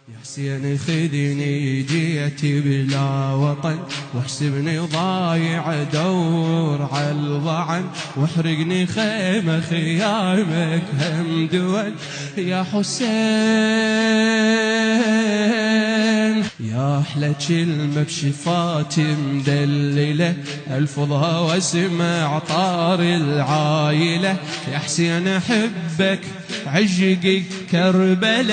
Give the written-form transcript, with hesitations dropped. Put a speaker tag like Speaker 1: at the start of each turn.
Speaker 1: يا حسين خذني جيت بلا وطن، واحسبني ضايع دور على الظعن، واحرقني خيمة خيامك هم دول يا حسين. يا أحلى كلمة بشفاتي مدللة، ألفظها واسمع طار العايلة. يا حسين أحبك عشقك كربلاء،